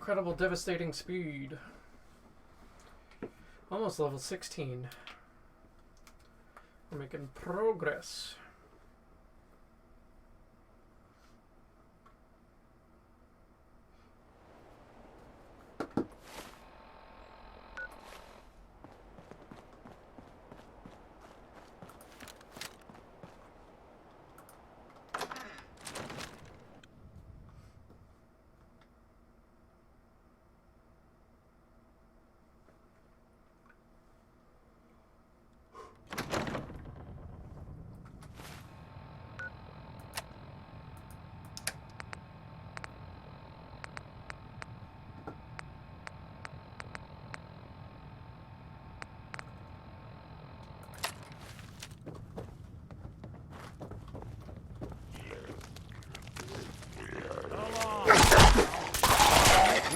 Incredible devastating speed. Almost level 16. We're making progress.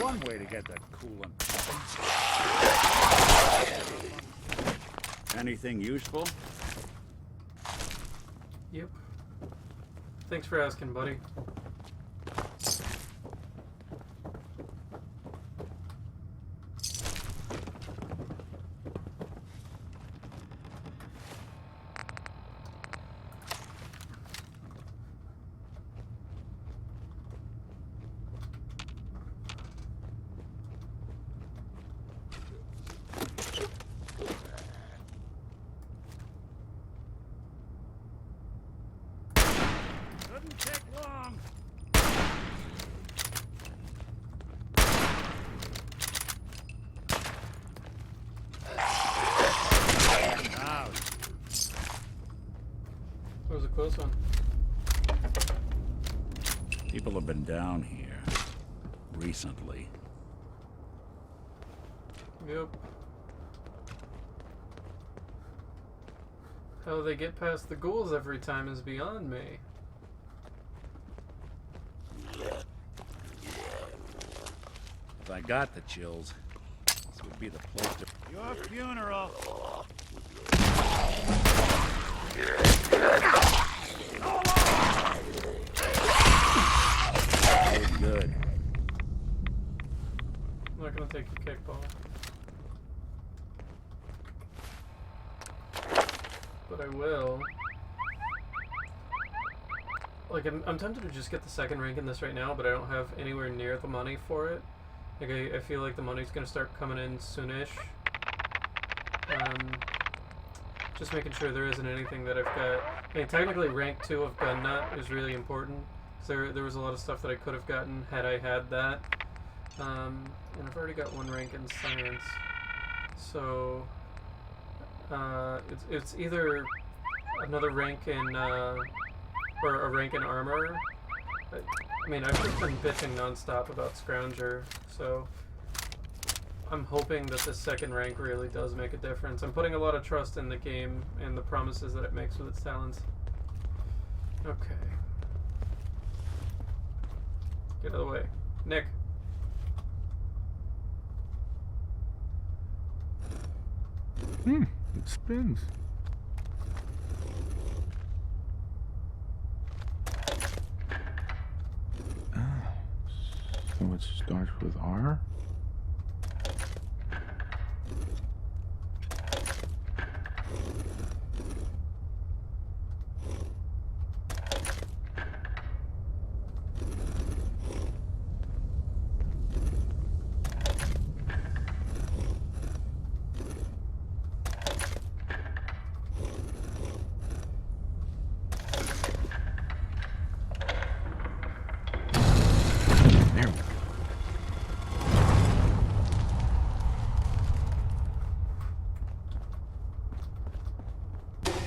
One way to get that coolant. Anything useful? Yep. Thanks for asking, buddy. Doesn't take long. Ouch. That was a close one. People have been down here recently. Yep. How they get past the ghouls every time is beyond me. If I got the chills, this would be the place to... Your funeral! Good. I'm not gonna take your kickball. But I will. Like, I'm tempted to just get the second rank in this right now, but I don't have anywhere near the money for it. Like, I feel like the money's gonna start coming in soonish. Just making sure there isn't anything that I've got. I mean, technically rank 2 of Gun Nut is really important. There was a lot of stuff that I could have gotten had I had that. And I've already got 1 rank in Science. So, it's either another rank in, or a rank in Armor. I mean, I've just been bitching non-stop about Scrounger, so I'm hoping that this second rank really does make a difference. I'm putting a lot of trust in the game and the promises that it makes with its talents. Okay. Get out of the way. Nick. It spins. So it starts with R?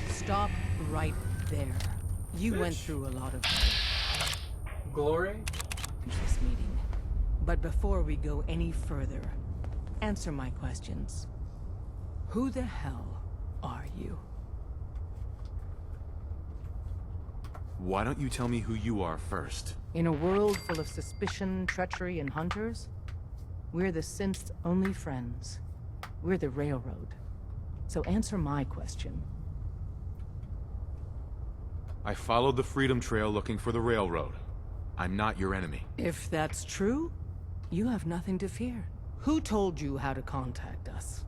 Stop right there. You went through a lot of Glory? this meeting. But before we go any further, answer my questions. Who the hell are you? Why don't you tell me who you are first? In a world full of suspicion, treachery, and hunters, we're the synth's only friends. We're the Railroad. So answer my question. I followed the Freedom Trail looking for the Railroad. I'm not your enemy. If that's true, You have nothing to fear. Who told you how to contact us?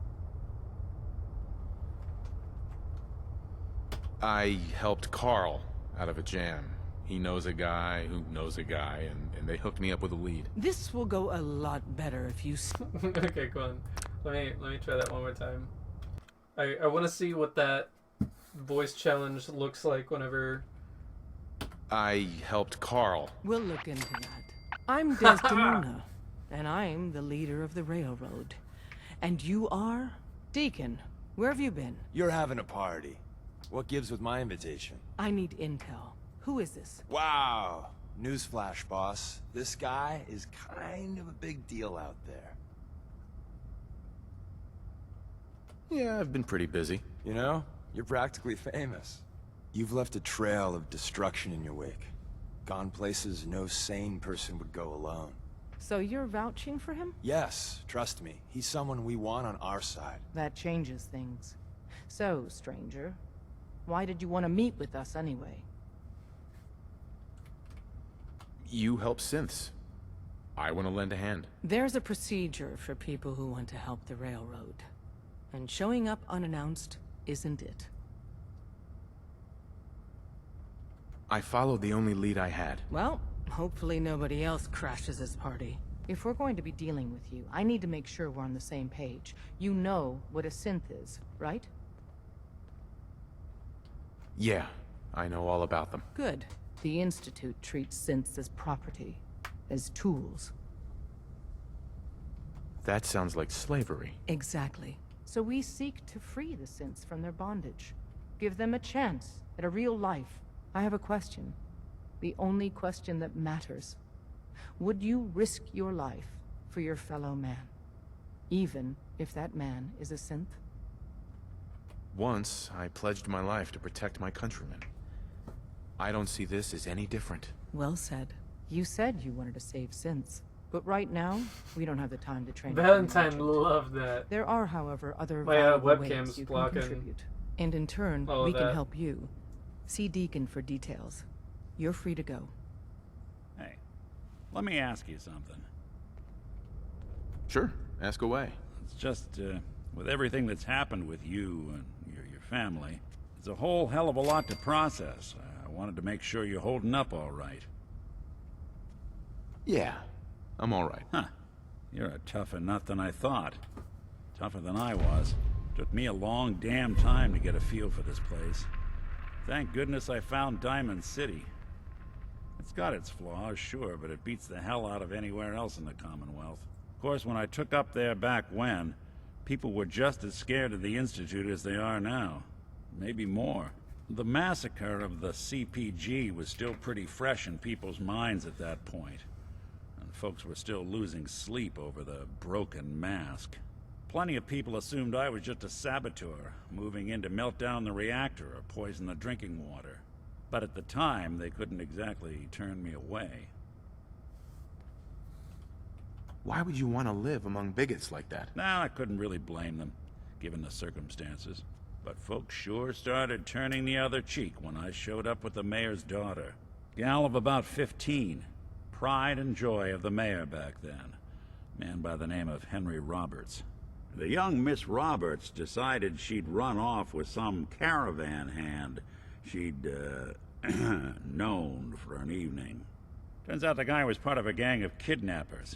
I helped Carl out of a jam. He knows a guy who knows a guy, and they hooked me up with a lead. This will go a lot better if you... Okay, go on. Let me try that one more time. I want to see what that voice challenge looks like whenever... I helped Carl. We'll look into that. I'm Desdemona, and I'm the leader of the railroad. And you are? Deacon, where have you been? You're having a party. What gives with my invitation? I need intel. Who is this? Wow. Newsflash, boss. This guy is kind of a big deal out there. Yeah, I've been pretty busy. You know, you're practically famous. You've left a trail of destruction in your wake. Gone places no sane person would go alone. So you're vouching for him? Yes, trust me. He's someone we want on our side. That changes things. So, stranger, why did you want to meet with us anyway? You help synths. I want to lend a hand. There's a procedure for people who want to help the railroad. And showing up unannounced isn't it. I followed the only lead I had. Well, hopefully nobody else crashes this party. If we're going to be dealing with you, I need to make sure we're on the same page. You know what a synth is, right? Yeah, I know all about them. Good. The Institute treats synths as property, as tools. That sounds like slavery. Exactly. So we seek to free the synths from their bondage. Give them a chance at a real life. I have a question. The only question that matters. Would you risk your life for your fellow man? Even if that man is a synth? Once, I pledged my life to protect my countrymen. I don't see this as any different. Well said. You said you wanted to save synths. But right now, we don't have the time to train. Valentine loved that. There are, however, other My valuable webcam's ways you can blocking contribute. And in turn, all of we can that. help you. See Deacon for details. You're free to go. Hey, let me ask you something. Sure, ask away. It's just, with everything that's happened with you and your family, it's a whole hell of a lot to process. I wanted to make sure you're holding up all right. Yeah, I'm all right. Huh. You're a tougher nut than I thought. Tougher than I was. Took me a long damn time to get a feel for this place. Thank goodness I found Diamond City. It's got its flaws, sure, but it beats the hell out of anywhere else in the Commonwealth. Of course, when I took up there back when, people were just as scared of the Institute as they are now. Maybe more. The massacre of the CPG was still pretty fresh in people's minds at that point. And folks were still losing sleep over the broken mask. Plenty of people assumed I was just a saboteur, moving in to melt down the reactor or poison the drinking water. But at the time, they couldn't exactly turn me away. Why would you want to live among bigots like that? Nah, I couldn't really blame them, given the circumstances. But folks sure started turning the other cheek when I showed up with the mayor's daughter. Gal of about 15. Pride and joy of the mayor back then. Man by the name of Henry Roberts. The young Miss Roberts decided she'd run off with some caravan hand she'd, known for an evening. Turns out the guy was part of a gang of kidnappers.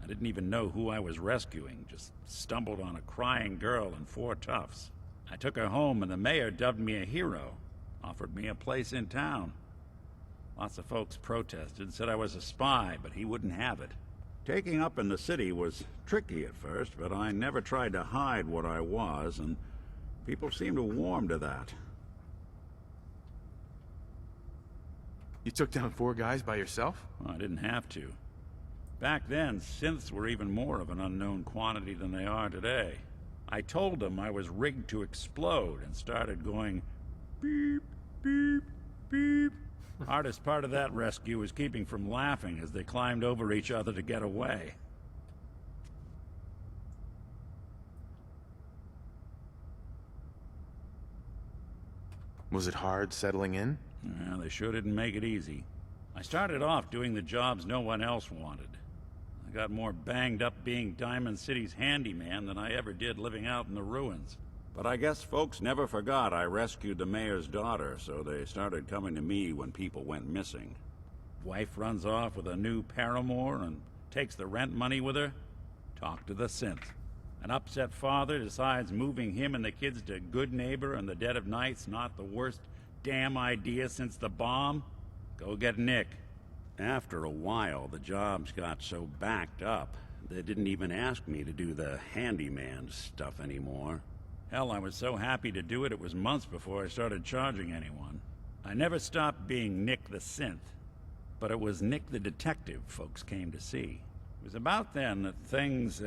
I didn't even know who I was rescuing, just stumbled on a crying girl and 4 toughs. I took her home and the mayor dubbed me a hero, offered me a place in town. Lots of folks protested, said I was a spy, but he wouldn't have it. Taking up in the city was tricky at first, but I never tried to hide what I was, and people seemed to warm to that. You took down 4 guys by yourself? Well, I didn't have to. Back then, synths were even more of an unknown quantity than they are today. I told them I was rigged to explode and started going beep, beep, beep. Hardest part of that rescue was keeping from laughing as they climbed over each other to get away. Was it hard settling in? Well, they sure didn't make it easy. I started off doing the jobs no one else wanted. I got more banged up being Diamond City's handyman than I ever did living out in the ruins. But I guess folks never forgot I rescued the mayor's daughter, so they started coming to me when people went missing. Wife runs off with a new paramour and takes the rent money with her. Talk to the synth. An upset father decides moving him and the kids to Good Neighbor in the dead of night's not the worst damn idea since the bomb. Go get Nick. After a while, the jobs got so backed up, they didn't even ask me to do the handyman stuff anymore. Hell, I was so happy to do it, it was months before I started charging anyone. I never stopped being Nick the Synth, but it was Nick the Detective folks came to see. It was about then that things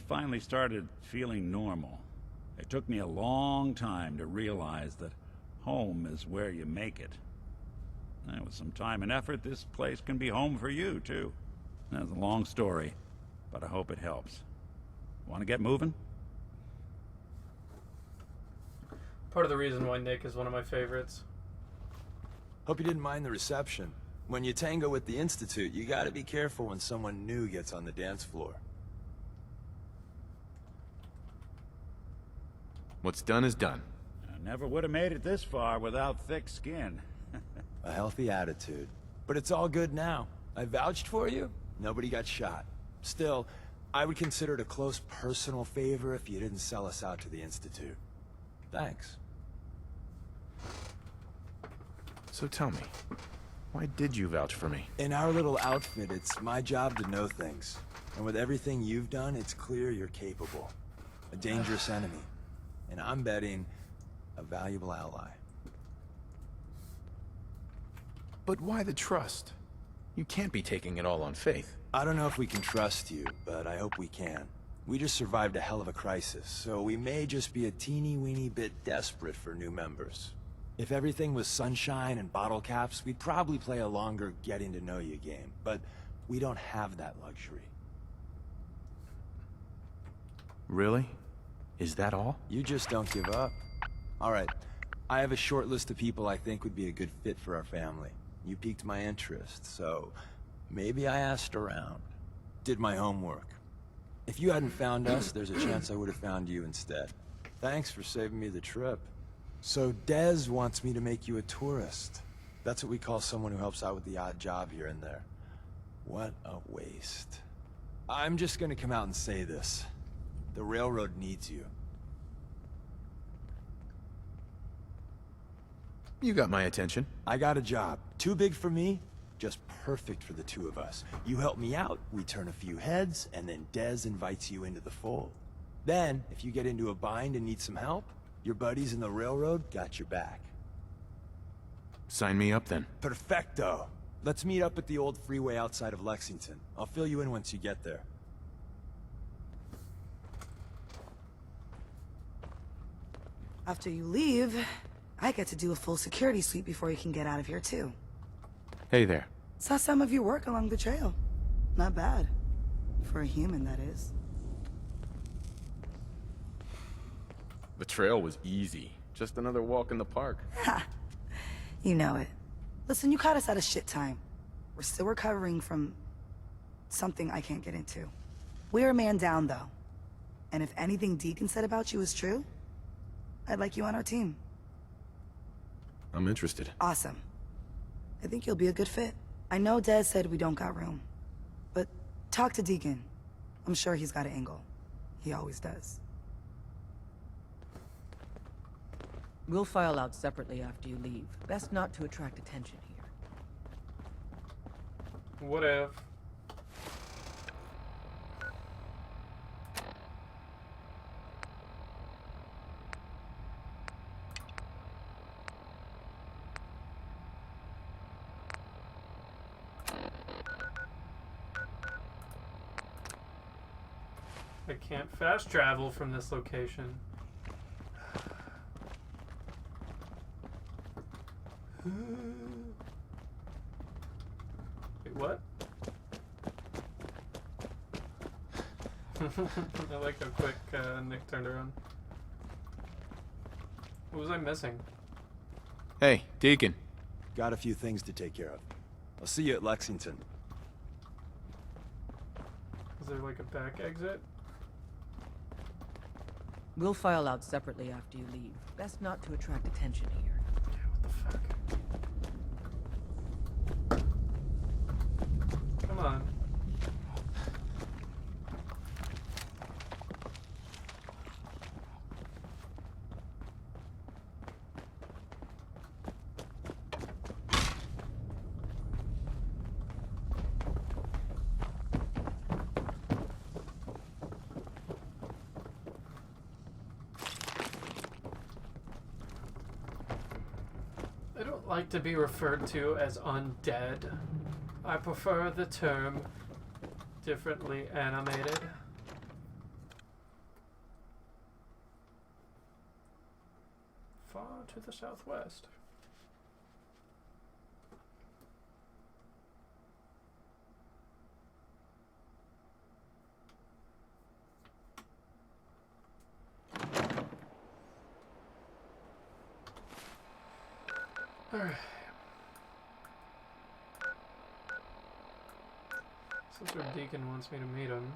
finally started feeling normal. It took me a long time to realize that home is where you make it. And with some time and effort, this place can be home for you, too. That's a long story, but I hope it helps. Want to get moving? Part of the reason why Nick is one of my favorites. Hope you didn't mind the reception. When you tango with the Institute, you gotta be careful when someone new gets on the dance floor. What's done is done. I never would have made it this far without thick skin. A healthy attitude. But it's all good now. I vouched for you. Nobody got shot. Still, I would consider it a close personal favor if you didn't sell us out to the Institute. Thanks. So tell me, why did you vouch for me? In our little outfit, it's my job to know things. And with everything you've done, it's clear you're capable. A dangerous enemy. And I'm betting a valuable ally. But why the trust? You can't be taking it all on faith. I don't know if we can trust you, but I hope we can. We just survived a hell of a crisis, so we may just be a teeny-weeny bit desperate for new members. If everything was sunshine and bottle caps, we'd probably play a longer getting-to-know-you game, but we don't have that luxury. Really? Is that all? You just don't give up. All right, I have a short list of people I think would be a good fit for our family. You piqued my interest, so maybe I asked around. Did my homework. If you hadn't found us, there's a chance I would have found you instead. Thanks for saving me the trip. So Dez wants me to make you a tourist. That's what we call someone who helps out with the odd job here and there. What a waste. I'm just gonna come out and say this. The railroad needs you. You got my attention. I got a job. Too big for me, just perfect for the two of us. You help me out, we turn a few heads, and then Dez invites you into the fold. Then, if you get into a bind and need some help, your buddies in the railroad got your back. Sign me up then. Perfecto. Let's meet up at the old freeway outside of Lexington. I'll fill you in once you get there. After you leave, I get to do a full security sweep before you can get out of here, too. Hey there. Saw some of your work along the trail. Not bad. For a human, that is. The trail was easy. Just another walk in the park. Ha! You know it. Listen, you caught us at a shit time. We're still recovering from something I can't get into. We're a man down, though. And if anything Deacon said about you is true, I'd like you on our team. I'm interested. Awesome. I think you'll be a good fit. I know Dez said we don't got room, but talk to Deacon. I'm sure he's got an angle. He always does. We'll file out separately after you leave. Best not to attract attention here. What if? I can't fast travel from this location. Wait, what? I like how quick Nick turned around. What was I missing? Hey, Deacon. Got a few things to take care of. I'll see you at Lexington. there like a back exit? We'll file out separately after you leave. Best not to attract attention here. Yeah, what the fuck? Come on. I don't like to be referred to as undead. I prefer the term differently animated. Far to the southwest. Alright. This is where Deacon wants me to meet him.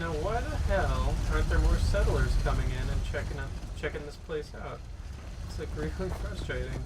Now, why the hell aren't there more settlers coming in and checking this place out? It's like really frustrating.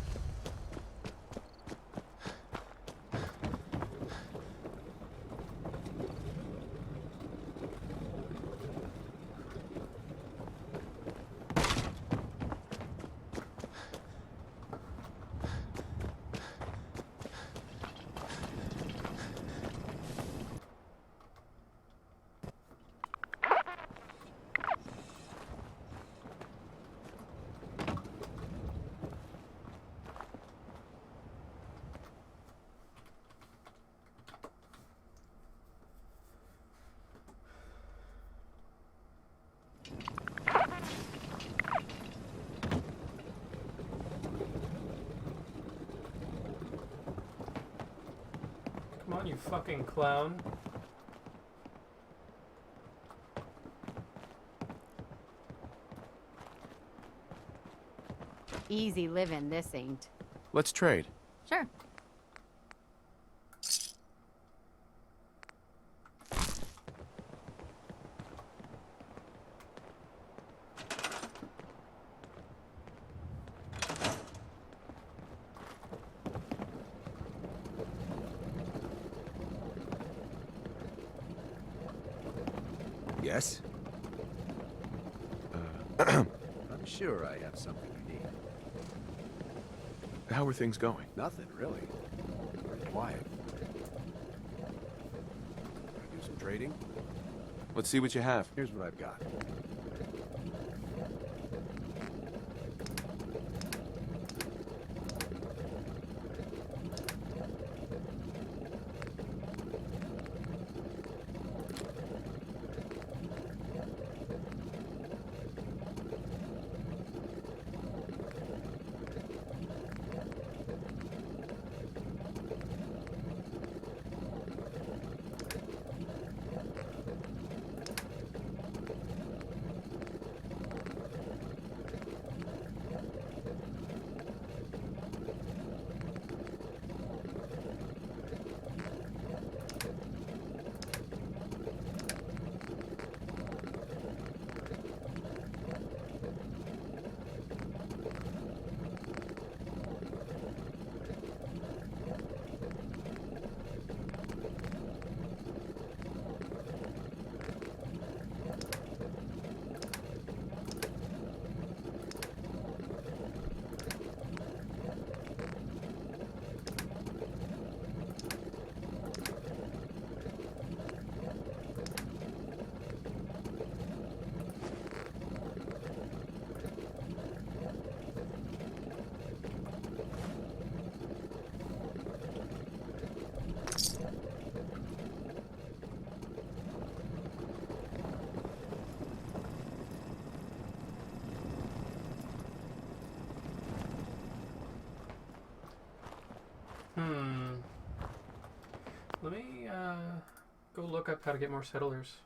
Come on, you fucking clown. Easy living, this ain't. Let's trade. Sure. Yes? I'm sure I have something you need. How are things going? Nothing, really. Very quiet. Wanna do some trading? Let's see what you have. Here's what I've got. Let me go look up how to get more settlers.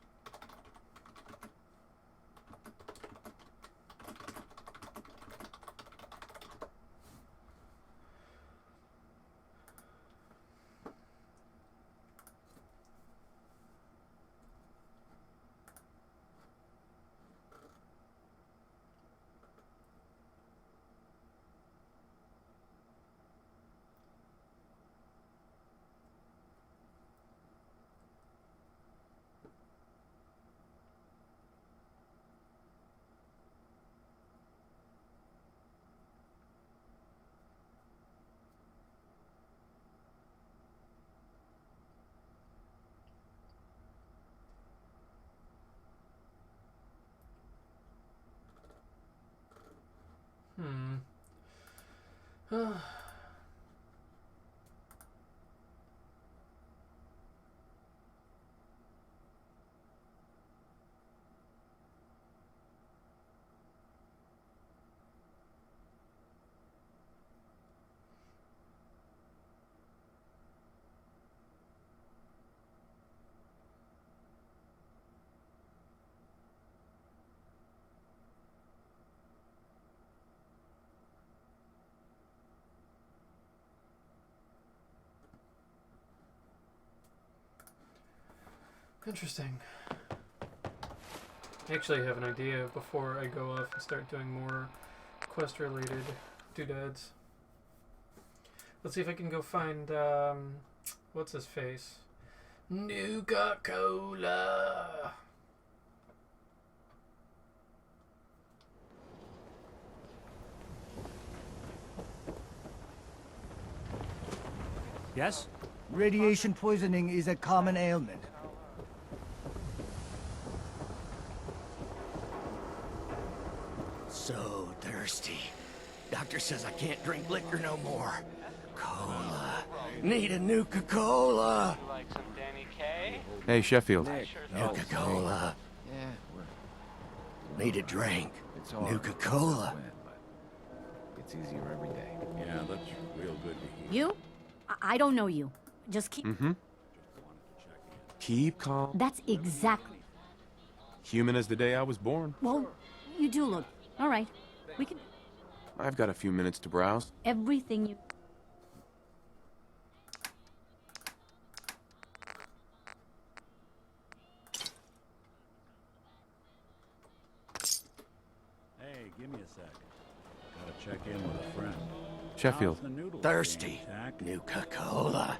Interesting. I actually have an idea before I go off and start doing more quest-related doodads. Let's see if I can go find, what's his face? Nuka-Cola! Yes? Radiation poisoning is a common ailment. So thirsty. Doctor says I can't drink liquor no more. Cola. Need a Nuka-Cola. Like some Danny K? Hey, Sheffield. Nuka-Cola. Yeah, Need a drink. it's hard. Nuka-Cola. It's easier every day. Yeah, that's real good to hear. You? I don't know you. Just keep... Keep calm. That's exactly... Human as the day I was born. Well, you do look... All right. We can... I've got a few minutes to browse. Everything you... Hey, give me a sec. Gotta check in with a friend. Sheffield. How's the noodles Thirsty. being, Tack? Nuka-Cola.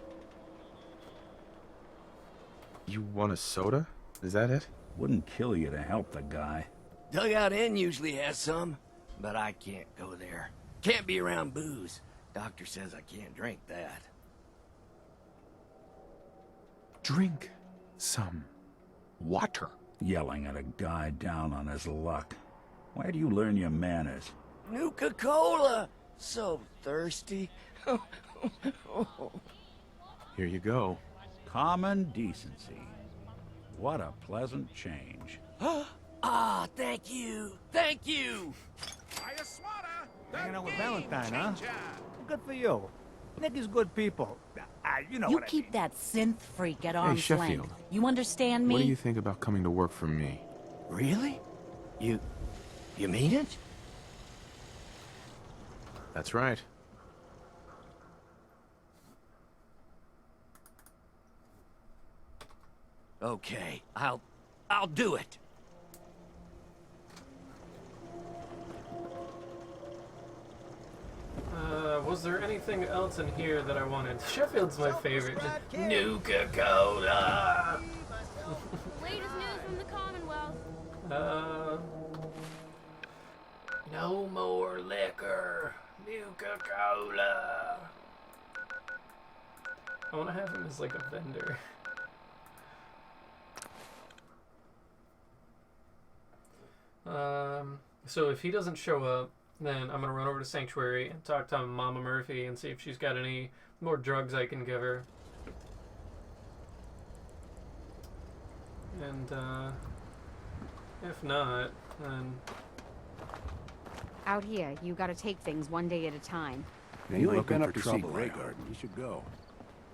You want a soda? Is that it? Wouldn't kill you to help the guy. Dugout Inn usually has some, but I can't go there. Can't be around booze. Doctor says I can't drink that. Drink some water. Yelling at a guy down on his luck. Where do you learn your manners? Nuka-Cola! So thirsty. Here you go. Common decency. What a pleasant change. Ah, thank you. Thank you. Hanging out with Valentine, huh? Good for you. Nick is good people. You know You what I keep mean. that synth freak at arm's Sheffield. length. You understand me? What do you think about coming to work for me? Really? You mean it? That's right. Okay, I'll do it. Was there anything else in here that I wanted? Sheffield's my favorite. Just Nuka-Cola! Latest news from the Commonwealth. No more liquor. Nuka-Cola. I want to have him as like a vendor. So if he doesn't show up, then I'm gonna run over to Sanctuary and talk to Mama Murphy and see if she's got any more drugs I can give her. And if not, then Out here, you gotta take things one day at a time. Now, you ain't been up to see Grey Garden. You should go.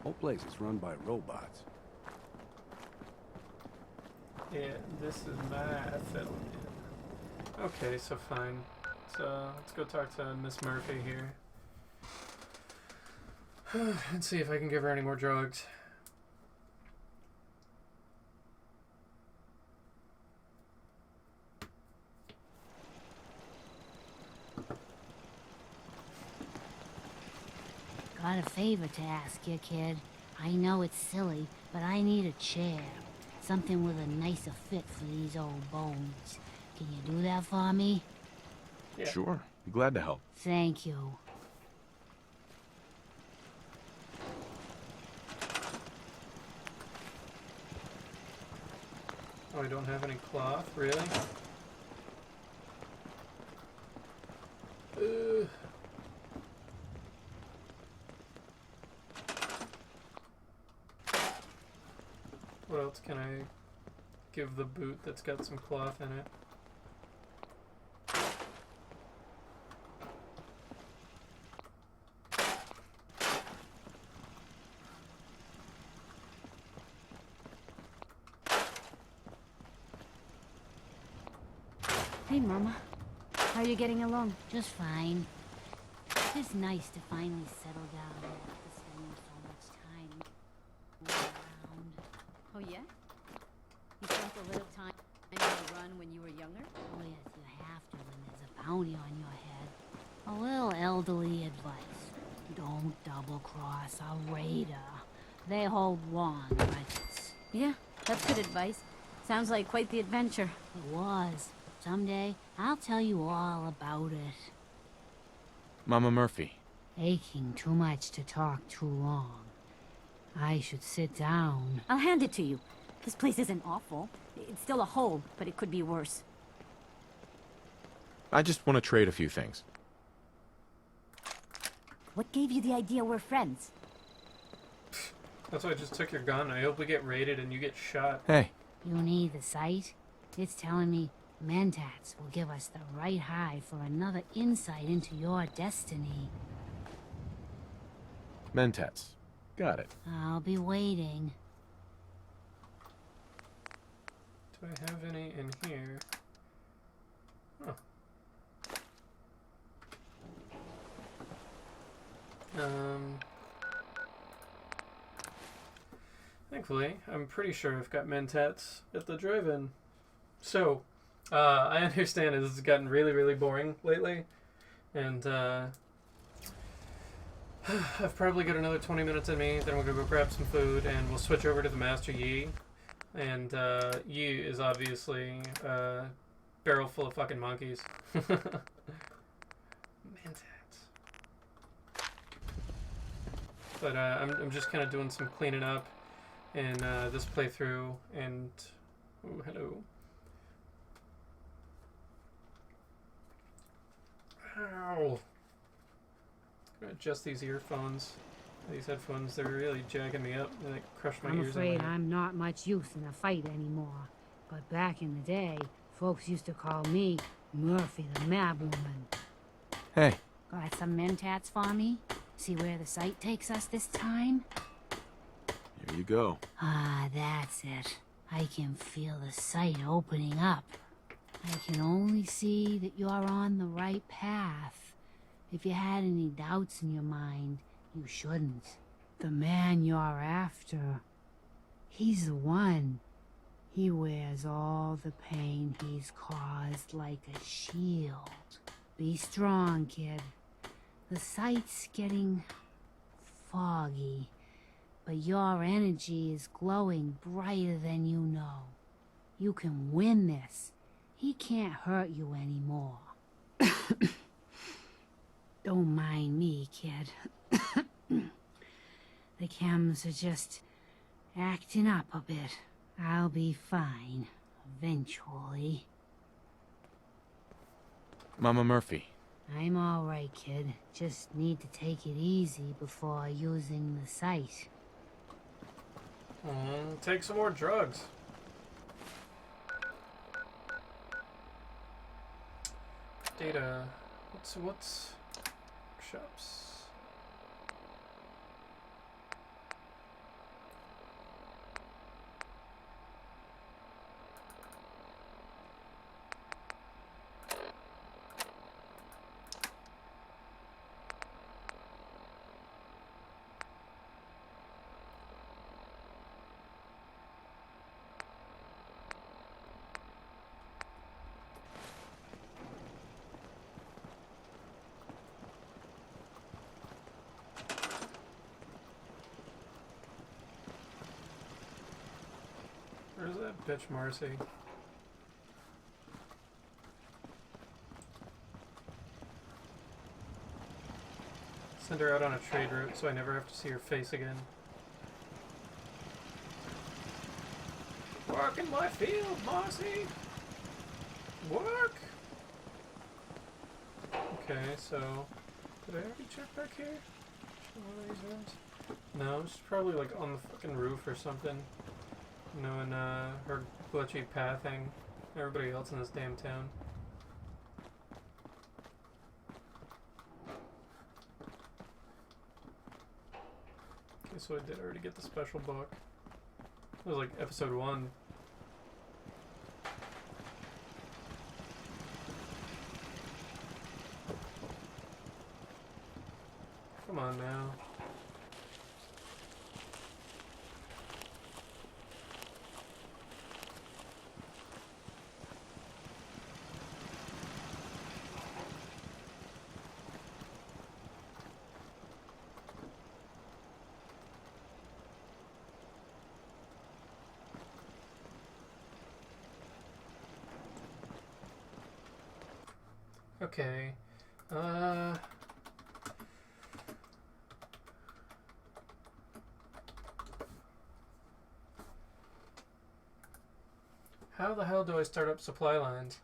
Whole place is run by robots. Yeah, this is my settlement. Okay, so fine. So let's go talk to Miss Murphy here. And see if I can give her any more drugs. Got a favor to ask you, kid. I know it's silly, but I need a chair. Something with a nicer fit for these old bones. Can you do that for me? Yeah. Sure. Be glad to help. Thank you. Oh, I don't have any cloth? Really? What else can I give the boot that's got some cloth in it? Hey, Mama. How are you getting along? Just fine. It's nice to finally settle down after spending so much time around. Oh, yeah? You spent a little time on the run when you were younger? Oh, yes, you have to when there's a bounty on your head. A little elderly advice. Don't double-cross a raider. They hold long grudges. Yeah, that's good advice. Sounds like quite the adventure. It was. Someday, I'll tell you all about it. Mama Murphy. Aching too much to talk too long. I should sit down. I'll hand it to you. This place isn't awful. It's still a hole, but it could be worse. I just want to trade a few things. What gave you the idea we're friends? That's why I just took your gun. I hope we get raided and you get shot. Hey. You need the sight? It's telling me Mentats will give us the right high for another insight into your destiny. Mentats. Got it. I'll be waiting. Do I have any in here? Huh. Thankfully, I'm pretty sure I've got Mentats at the drive-in. So, I understand this has gotten really, really boring lately. And, I've probably got another 20 minutes in me, then we're gonna go grab some food, and we'll switch over to the Master Yi. And, Yi is obviously a barrel full of fucking monkeys. Mentats. But, I'm just kind of doing some cleaning up in, this playthrough, and... Oh, hello. Ow! I'm gonna adjust these earphones. These headphones, they're really jagging me up. They like crush my I'm ears. afraid I'm not much use in a fight anymore. But back in the day, folks used to call me Murphy the Mad Woman. Hey. Got some Mentats for me? See where the sight takes us this time? Here you go. Ah, that's it. I can feel the sight opening up. I can only see that you're on the right path. If you had any doubts in your mind, you shouldn't. The man you're after, he's the one. He wears all the pain he's caused like a shield. Be strong, kid. The sight's getting foggy, but your energy is glowing brighter than you know. You can win this. He can't hurt you anymore. Don't mind me, kid. The chems are just acting up a bit. I'll be fine, eventually. Mama Murphy. I'm all right, kid. Just need to take it easy before using the sight. Take some more drugs. Data. What's shops? Where's that bitch Marcy? Send her out on a trade route so I never have to see her face again. Work in my field, Marcy! Work! Okay, so... Did I already check back here? One of these rooms? No, it's probably like on the fucking roof or something. You know, in her glitchy pathing. Everybody else in this damn town. Okay, so I did already get the special book. It was like episode 1. Come on now. Okay. How the hell do I start up supply lines?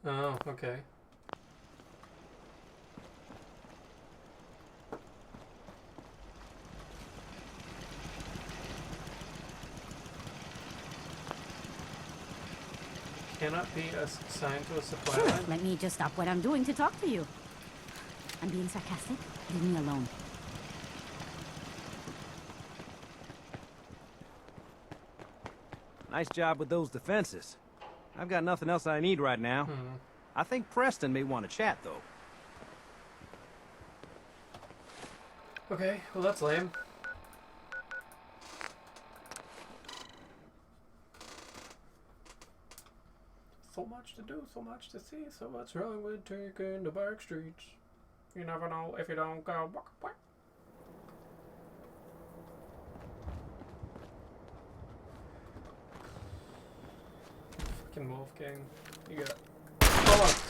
Oh, okay. Cannot be assigned to a supply Sure, line? let me just stop what I'm doing to talk to you. I'm being sarcastic. Leave me alone. Nice job with those defenses. I've got nothing else I need right now. I think Preston may want to chat, though. Okay, well that's lame. So much to do, so much to see, so what's wrong with taking the back streets? You never know if you don't go walk. Fucking Wolfgang. You got bullets.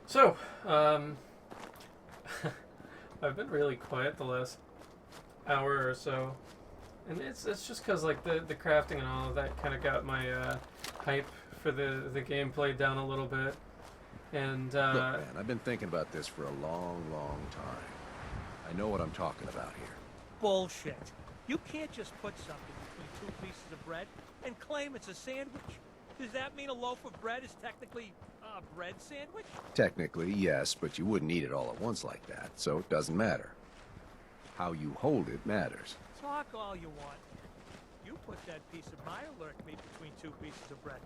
So, I've been really quiet the last hour or so, and it's just because like the crafting and all of that kind of got my hype for the gameplay down a little bit, and Look, man, I've been thinking about this for a long, long time. I know what I'm talking about here. Bullshit. You can't just put something between two pieces of bread and claim it's a sandwich. Does that mean a loaf of bread is technically a bread sandwich? Technically, yes, but you wouldn't eat it all at once like that, so it doesn't matter. How you hold it matters. Talk all you want. You put that piece of Mirelurk meat between two pieces of bread,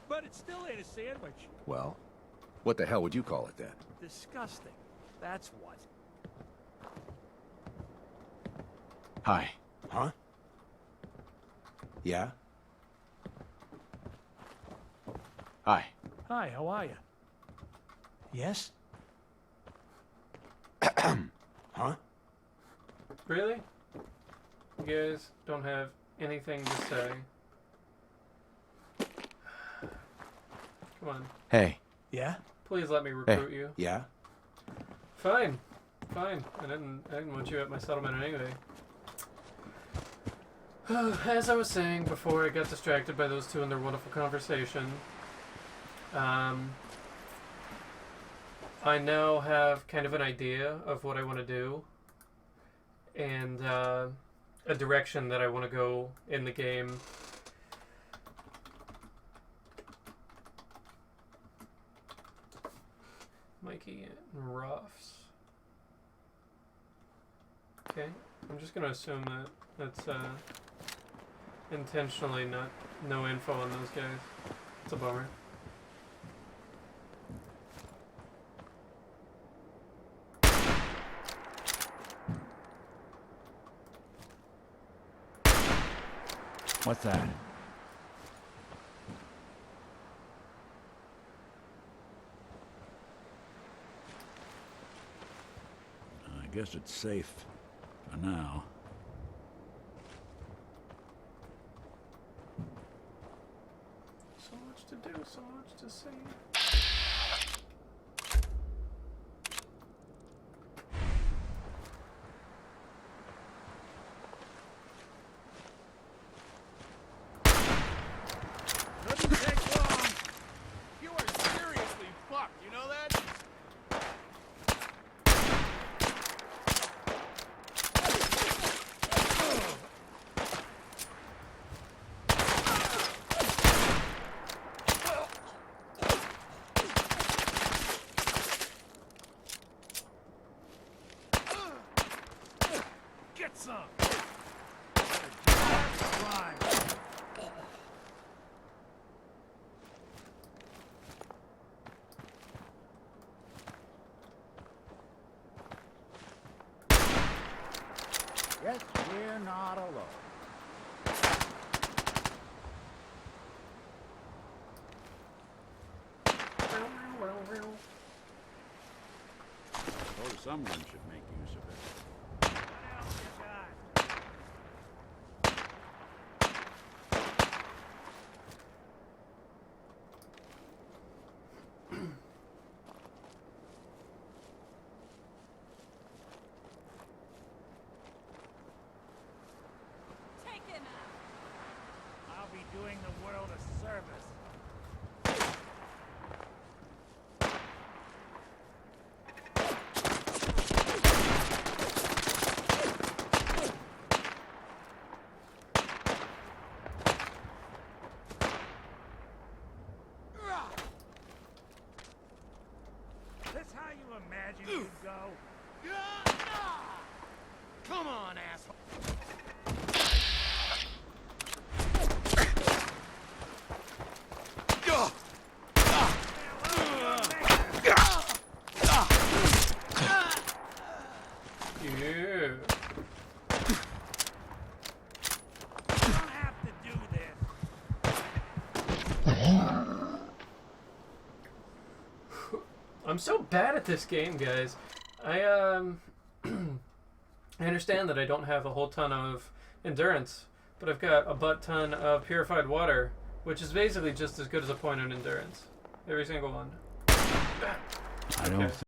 but it still ain't a sandwich. Well, what the hell would you call it then? Disgusting. That's what. Hi. Huh? Yeah? Hi. Hi, how are you? Yes? Huh? really, you guys don't have anything to say. Come on. Hey. Yeah? Please let me recruit you. Yeah? Fine. Fine. I didn't want you at my settlement anyway. As I was saying before I got distracted by those two and their wonderful conversation, I now have kind of an idea of what I want to do and a direction that I want to go in the game. Mikey and Ruffs. Okay, I'm just gonna assume that that's intentionally no info on those guys. It's a bummer. What's that? I guess it's safe for now. So much to do, so much to see. Doesn't take long. You are seriously fucked, you know that? Get some. Yes, we're not alone. Suppose someone should make use of it. Take him out. I'll be doing the world a service. This how you imagine you'd go? Come on, asshole. Yeah. You don't have to do this. I'm so bad at this game, guys. I I understand that I don't have a whole ton of endurance, but I've got a butt ton of purified water, which is basically just as good as a point on endurance. Every single one. I don't